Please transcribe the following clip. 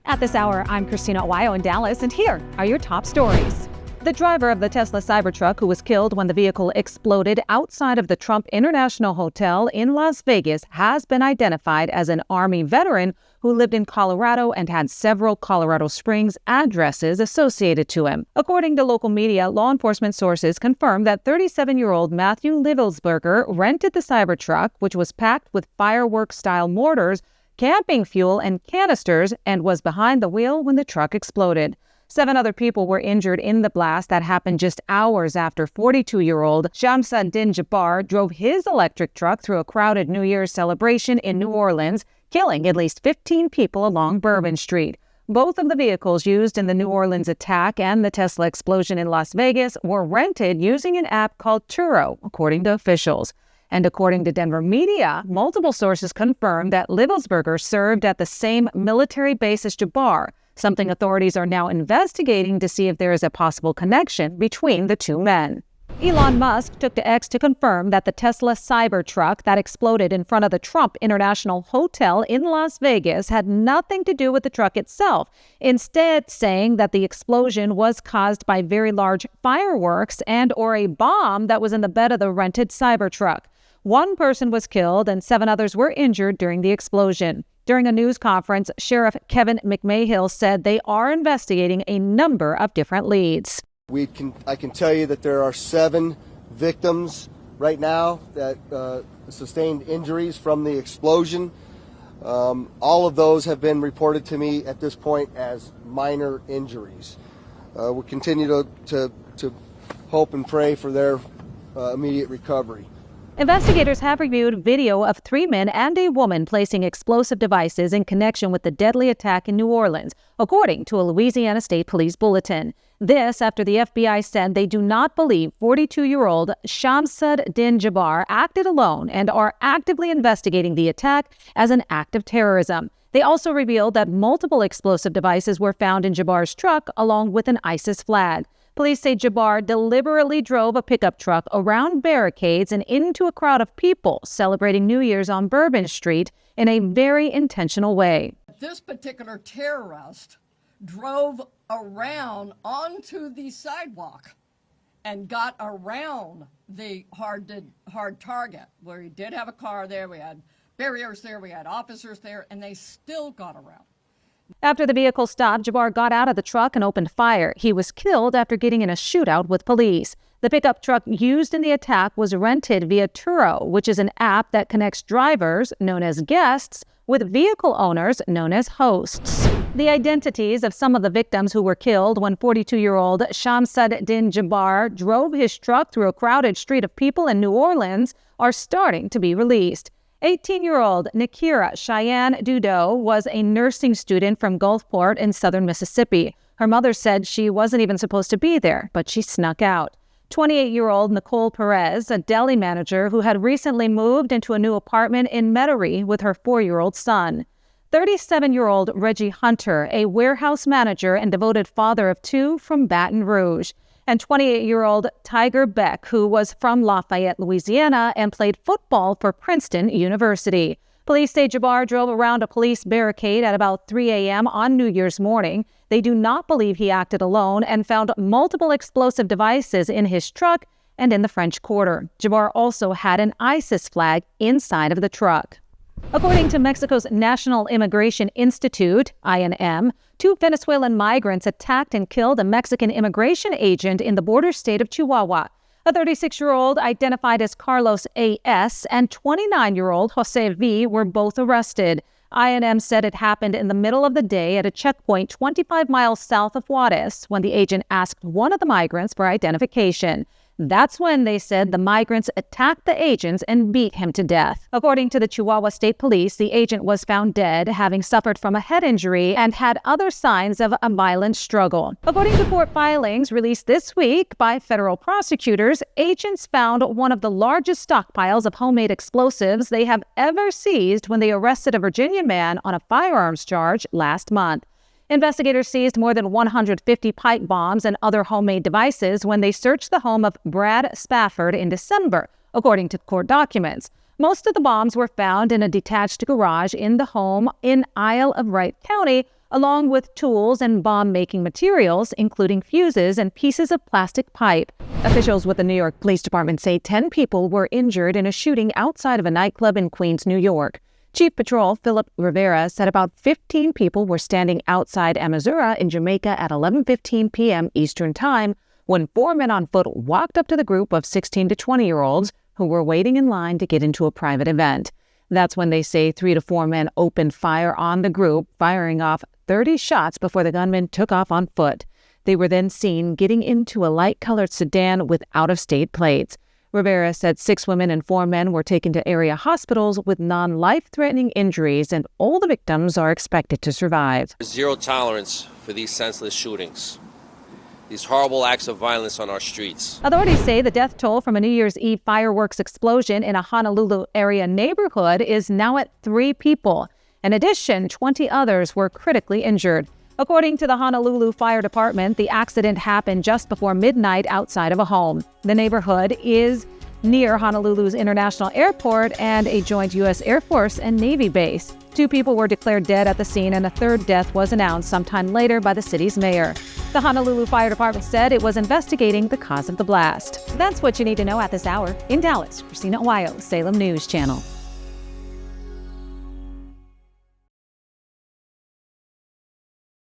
At this hour, I'm Christina Aguayo in Dallas, and here are your top stories. The driver of the Tesla CyberTruck, who was killed when the vehicle exploded outside of the Trump International Hotel in Las Vegas, has been identified as an Army veteran who lived in Colorado and had several Colorado Springs addresses associated to him. According to local media, law enforcement sources confirmed that 37-year-old Matthew Livelsberger rented the CyberTruck, which was packed with fireworks-style mortars, camping fuel, and canisters, and was behind the wheel when the truck exploded. 7 other people were injured in the blast that happened just hours after 42-year-old Shamsa Din Jabbar drove his electric truck through a crowded New Year's celebration in New Orleans, killing at least 15 people along Bourbon Street. Both of the vehicles used in the New Orleans attack and the Tesla explosion in Las Vegas were rented using an app called Turo, according to officials. And according to Denver media, multiple sources confirmed that Livelsberger served at the same military base as Jabbar, something authorities are now investigating to see if there is a possible connection between the two men. Elon Musk took to X to confirm that the Tesla Cybertruck that exploded in front of the Trump International Hotel in Las Vegas had nothing to do with the truck itself, instead saying that the explosion was caused by very large fireworks and/or a bomb that was in the bed of the rented Cybertruck. 1 person was killed and 7 others were injured during the explosion. During a news conference, Sheriff Kevin McMahill said they are investigating a number of different leads. I can tell you that there are 7 victims right now that sustained injuries from the explosion. All of those have been reported to me at this point as minor injuries. We'll continue to hope and pray for their immediate recovery. Investigators have reviewed video of 3 men and a woman placing explosive devices in connection with the deadly attack in New Orleans, according to a Louisiana State Police bulletin. This after the FBI said they do not believe 42-year-old Shamsud Din Jabbar acted alone and are actively investigating the attack as an act of terrorism. They also revealed that multiple explosive devices were found in Jabbar's truck along with an ISIS flag. Police say Jabbar deliberately drove a pickup truck around barricades and into a crowd of people celebrating New Year's on Bourbon Street in a very intentional way. This particular terrorist drove around onto the sidewalk and got around the hard target, where he did have a car there, we had barriers there, we had officers there, and they still got around. After the vehicle stopped, Jabbar got out of the truck and opened fire. He was killed after getting in a shootout with police. The pickup truck used in the attack was rented via Turo, which is an app that connects drivers, known as guests, with vehicle owners, known as hosts. The identities of some of the victims who were killed when 42-year-old Shamsud Din Jabbar drove his truck through a crowded street of people in New Orleans are starting to be released. 18-year-old Nakira Cheyenne Dudo was a nursing student from Gulfport in southern Mississippi. Her mother said she wasn't even supposed to be there, but she snuck out. 28-year-old Nicole Perez, a deli manager who had recently moved into a new apartment in Metairie with her 4-year-old son. 37-year-old Reggie Hunter, a warehouse manager and devoted father of 2 from Baton Rouge. And 28-year-old Tiger Beck, who was from Lafayette, Louisiana, and played football for Princeton University. Police say Jabbar drove around a police barricade at about 3 a.m. on New Year's morning. They do not believe he acted alone and found multiple explosive devices in his truck and in the French Quarter. Jabbar also had an ISIS flag inside of the truck. According to Mexico's National Immigration Institute, INM, 2 Venezuelan migrants attacked and killed a Mexican immigration agent in the border state of Chihuahua. A 36-year-old identified as Carlos A.S. and 29-year-old Jose V. were both arrested. INM said it happened in the middle of the day at a checkpoint 25 miles south of Juarez when the agent asked one of the migrants for identification. That's when they said the migrants attacked the agents and beat him to death. According to the Chihuahua State Police, the agent was found dead, having suffered from a head injury and had other signs of a violent struggle. According to court filings released this week by federal prosecutors, agents found one of the largest stockpiles of homemade explosives they have ever seized when they arrested a Virginia man on a firearms charge last month. Investigators seized more than 150 pipe bombs and other homemade devices when they searched the home of Brad Spafford in December, according to court documents. Most of the bombs were found in a detached garage in the home in Isle of Wight County, along with tools and bomb-making materials, including fuses and pieces of plastic pipe. Officials with the New York Police Department say 10 people were injured in a shooting outside of a nightclub in Queens, New York. Chief Patrol Philip Rivera said about 15 people were standing outside Amasura in Jamaica at 11:15 p.m. Eastern Time when 4 men on foot walked up to the group of 16 to 20-year-olds who were waiting in line to get into a private event. That's when they say 3 to 4 men opened fire on the group, firing off 30 shots before the gunmen took off on foot. They were then seen getting into a light-colored sedan with out-of-state plates. Rivera said 6 women and 4 men were taken to area hospitals with non-life-threatening injuries, and all the victims are expected to survive. Zero tolerance for these senseless shootings, these horrible acts of violence on our streets. Authorities say the death toll from a New Year's Eve fireworks explosion in a Honolulu area neighborhood is now at 3 people. In addition, 20 others were critically injured. According to the Honolulu Fire Department, the accident happened just before midnight outside of a home. The neighborhood is near Honolulu's International Airport and a joint U.S. Air Force and Navy base. 2 people were declared dead at the scene, and a third death was announced sometime later by the city's mayor. The Honolulu Fire Department said it was investigating the cause of the blast. That's what you need to know at this hour. In Dallas, Christina, Aguayo, Salem News Channel.